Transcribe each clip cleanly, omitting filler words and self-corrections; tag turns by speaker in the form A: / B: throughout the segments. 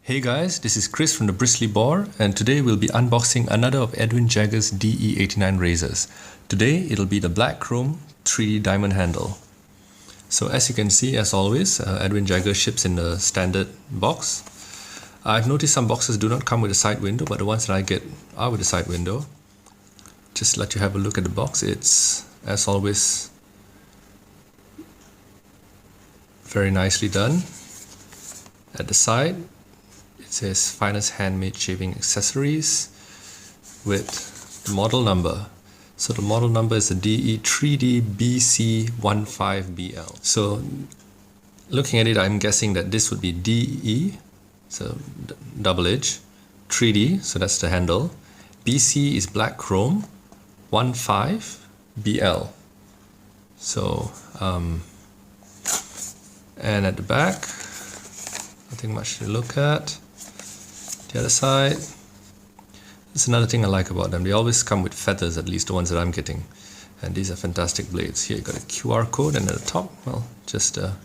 A: Hey guys, this is Chris from the Bristly Boar, and today we'll be unboxing another of Edwin Jagger's DE89 razors. Today it'll be the black chrome 3D diamond handle. So as you can see, as always, Edwin Jagger ships in the standard box. I've noticed some boxes do not come with a side window, but the ones that I get are with a side window. Just let you have a look at the box. It's, as always, very nicely done. At the side, it says Finest Handmade Shaving Accessories with the model number. So the model number is the DE3DBC15bl. So looking at it, I'm guessing that this would be DE, so double edge, 3D, so that's the handle. BC is black chrome, 15bl. So, and at the back, nothing much to look at. The other side, that's another thing I like about them. They always come with feathers, at least the ones that I'm getting. And these are fantastic blades. Here you got a QR code, and at the top, well, just a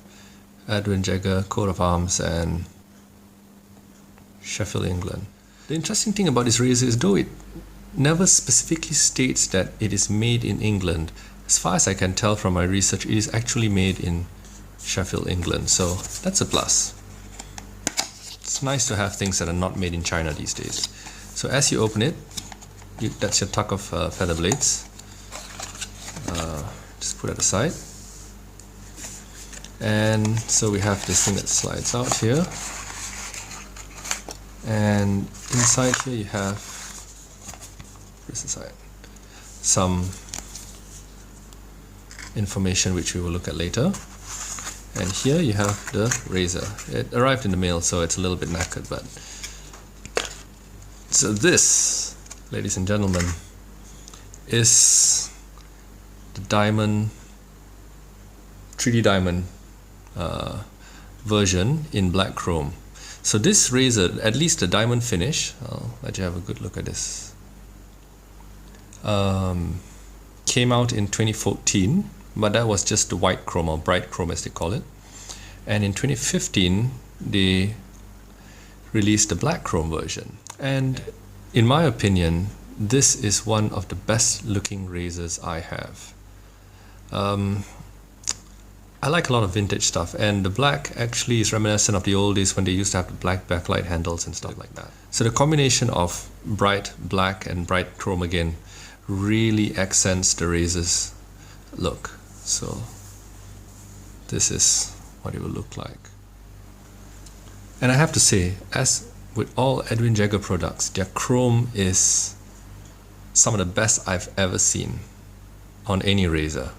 A: Edwin Jagger coat of arms and Sheffield, England. The interesting thing about this razor is, though it never specifically states that it is made in England, as far as I can tell from my research, it is actually made in Sheffield, England. So that's a plus. It's nice to have things that are not made in China these days. So as you open it, that's your tuck of feather blades. Just put it aside. And so we have this thing that slides out here. And inside here you have, this inside, some information which we will look at later. And here you have the razor. It arrived in the mail, so it's a little bit knackered, but so this, ladies and gentlemen, is the diamond, 3D diamond version in black chrome. So this razor, at least the diamond finish, I'll let you have a good look at this, came out in 2014. But that was just the white chrome, or bright chrome as they call it. And in 2015 they released the black chrome version. And in my opinion, this is one of the best looking razors I have. I like a lot of vintage stuff, and the black actually is reminiscent of the old days when they used to have the black backlight handles and stuff like that. So the combination of bright black and bright chrome again really accents the razor's look. So this is what it will look like. And I have to say, as with all Edwin Jagger products, their chrome is some of the best I've ever seen on any razor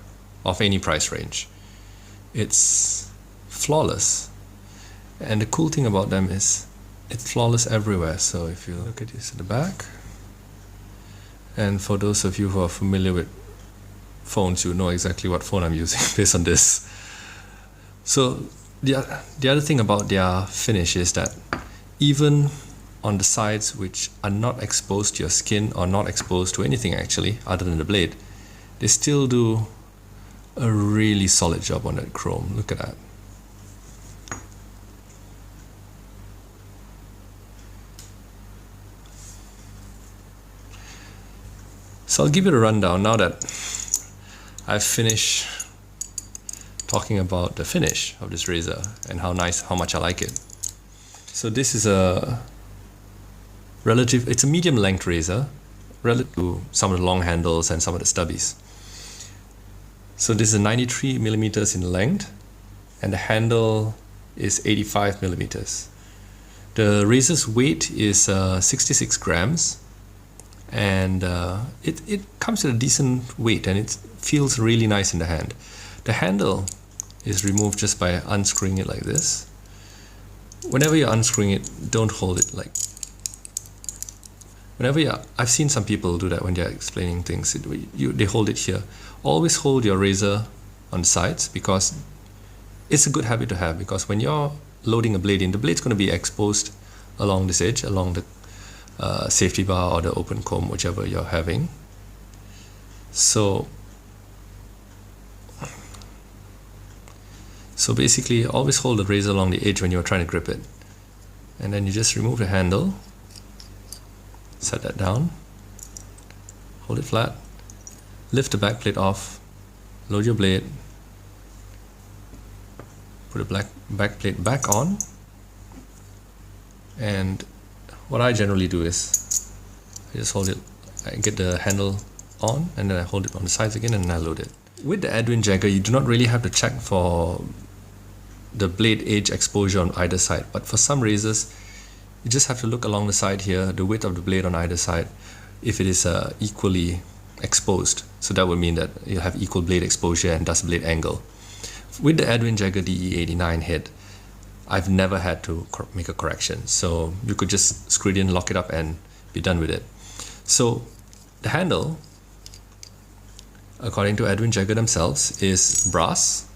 A: of any price range. It's flawless, and the cool thing about them is it's flawless everywhere. So if you look at this at the back, and for those of you who are familiar with phones, you know exactly what phone I'm using based on this. So the other thing about their finish is that even on the sides which are not exposed to your skin, or not exposed to anything actually other than the blade, they still do a really solid job on that chrome. Look at that. So I'll give it a rundown now that I've finished talking about the finish of this razor and how much I like it. So this is it's a medium length razor relative to some of the long handles and some of the stubbies. So this is 93 millimeters in length, and the handle is 85 millimeters. The razor's weight is 66 grams. And it comes with a decent weight, and it feels really nice in the hand. The handle is removed just by unscrewing it like this. Whenever you're unscrewing it, don't hold it like... I've seen some people do that when they're explaining things. They hold it here. Always hold your razor on the sides, because it's a good habit to have, because when you're loading a blade in, the blade's going to be exposed along this edge, along the safety bar or the open comb, whichever you're having. So basically, always hold the razor along the edge when you're trying to grip it. And then you just remove the handle, set that down, hold it flat, lift the back plate off, load your blade, put the back plate back on, and what I generally do is I just hold it, I get the handle on, and then I hold it on the sides again, and then I load it. With the Edwin Jagger, you do not really have to check for the blade edge exposure on either side, but for some razors you just have to look along the side here, the width of the blade on either side, if it is equally exposed. So that would mean that you have equal blade exposure and thus blade angle. With the Edwin Jagger DE89 head, I've never had to make a correction, so you could just screw it in, lock it up, and be done with it. So the handle, according to Edwin Jagger themselves, is brass.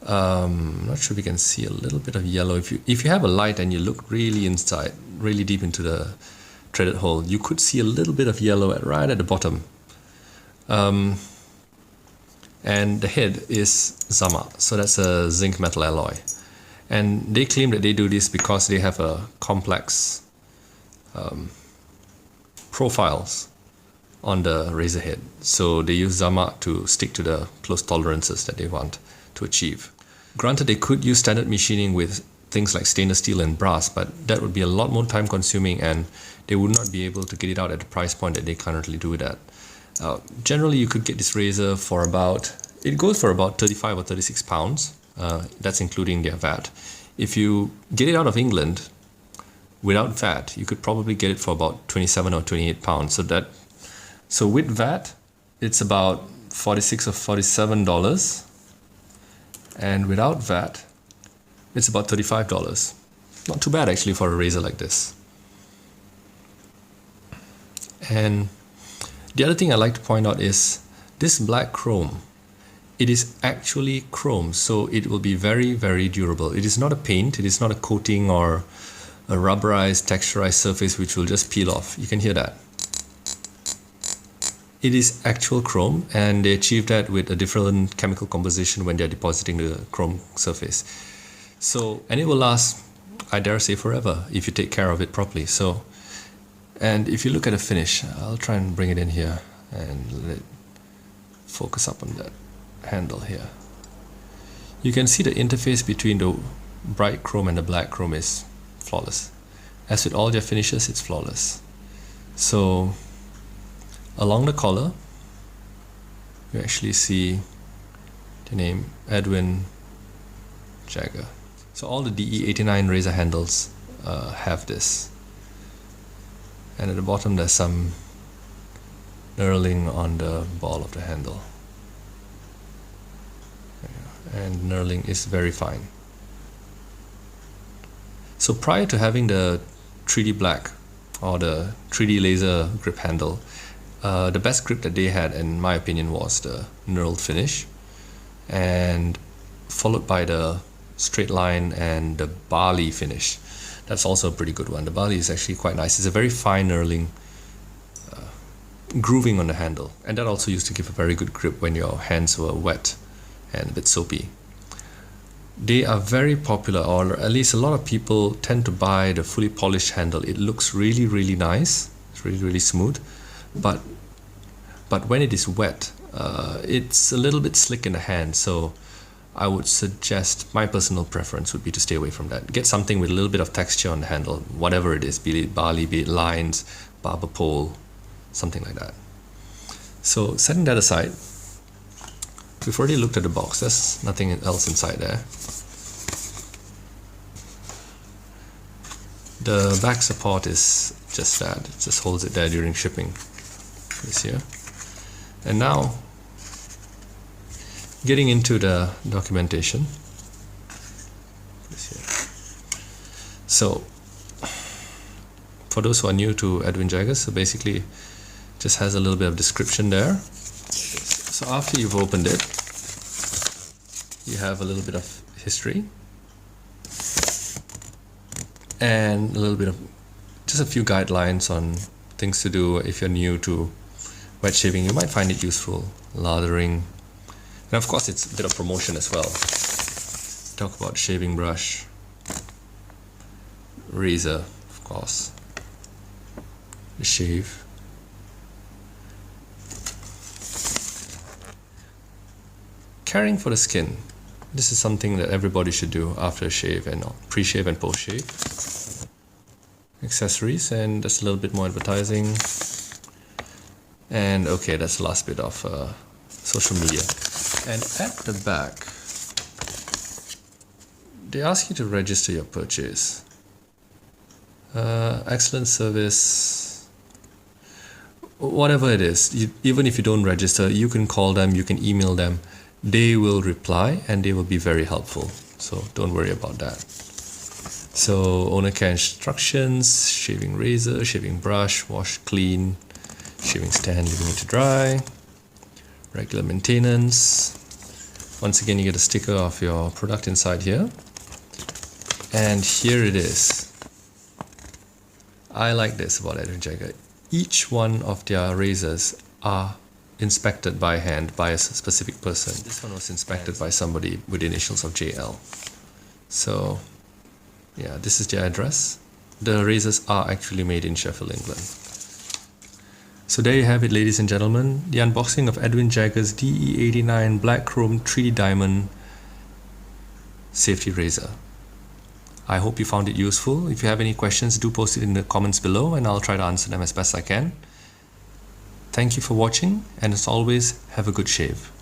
A: I'm not sure if you can see a little bit of yellow. If you have a light and you look really inside, really deep into the threaded hole, you could see a little bit of yellow right at the bottom. And the head is Zama, so that's a zinc metal alloy. And they claim that they do this because they have a complex profiles on the razor head. So they use Zama to stick to the close tolerances that they want to achieve. Granted, they could use standard machining with things like stainless steel and brass, but that would be a lot more time consuming and they would not be able to get it out at the price point that they currently do it at. Generally, you could get this razor for about, it goes for about 35 or 36 pounds. That's including their VAT. If you get it out of England without VAT, you could probably get it for about 27 or 28 pounds. So with VAT, it's about $46 or $47. And without VAT, it's about $35. Not too bad actually for a razor like this. And the other thing I like to point out is this black chrome. It is actually chrome, so it will be very, very durable. It is not a paint, it is not a coating or a rubberized, texturized surface which will just peel off. You can hear that. It is actual chrome, and they achieve that with a different chemical composition when they're depositing the chrome surface. So, and it will last, I dare say, forever if you take care of it properly. So, and if you look at the finish, I'll try and bring it in here and let it focus up on that handle here. You can see the interface between the bright chrome and the black chrome is flawless. As with all their finishes, it's flawless. So, along the collar, you actually see the name Edwin Jagger. So all the DE89 razor handles have this. And at the bottom there's some knurling on the ball of the handle. And knurling is very fine. So prior to having the 3D black or the 3D laser grip handle, the best grip that they had, in my opinion, was the knurled finish, and followed by the straight line and the barley finish. That's also a pretty good one. The barley is actually quite nice. It's a very fine knurling grooving on the handle, and that also used to give a very good grip when your hands were wet and a bit soapy. They are very popular, or at least a lot of people tend to buy the fully polished handle. It looks really, really nice. It's really, really smooth. But when it is wet, it's a little bit slick in the hand, so I would suggest, my personal preference would be to stay away from that. Get something with a little bit of texture on the handle, whatever it is, be it barley, be it lines, barber pole, something like that. So setting that aside, we've already looked at the box. There's nothing else inside there. The back support is just that. It just holds it there during shipping. This here. And now, getting into the documentation. This here. So, for those who are new to Edwin Jagger, so basically just has a little bit of description there. So after you've opened it, you have a little bit of history and a little bit of just a few guidelines on things to do if you're new to wet shaving. You might find it useful. Lathering, and of course it's a bit of promotion as well. Talk about shaving brush, razor, of course, the shave. Caring for the skin. This is something that everybody should do after a shave and pre-shave and post-shave. Accessories, and that's a little bit more advertising. And okay, that's the last bit of social media. And at the back, they ask you to register your purchase. Excellent service. Whatever it is, even if you don't register, you can call them, you can email them. They will reply and they will be very helpful. So don't worry about that. So owner care instructions, shaving razor, shaving brush, wash, clean, shaving stand, leaving it to dry, regular maintenance. Once again, you get a sticker of your product inside here. And here it is. I like this about Edwin Jagger. Each one of their razors are inspected by hand by a specific person. This one was inspected by somebody with the initials of JL. So yeah, this is their address. The razors are actually made in Sheffield, England. So there you have it, ladies and gentlemen, the unboxing of Edwin Jagger's DE89 Black Chrome 3D Diamond Safety Razor. I hope you found it useful. If you have any questions, do post it in the comments below and I'll try to answer them as best I can. Thank you for watching, and as always, have a good shave.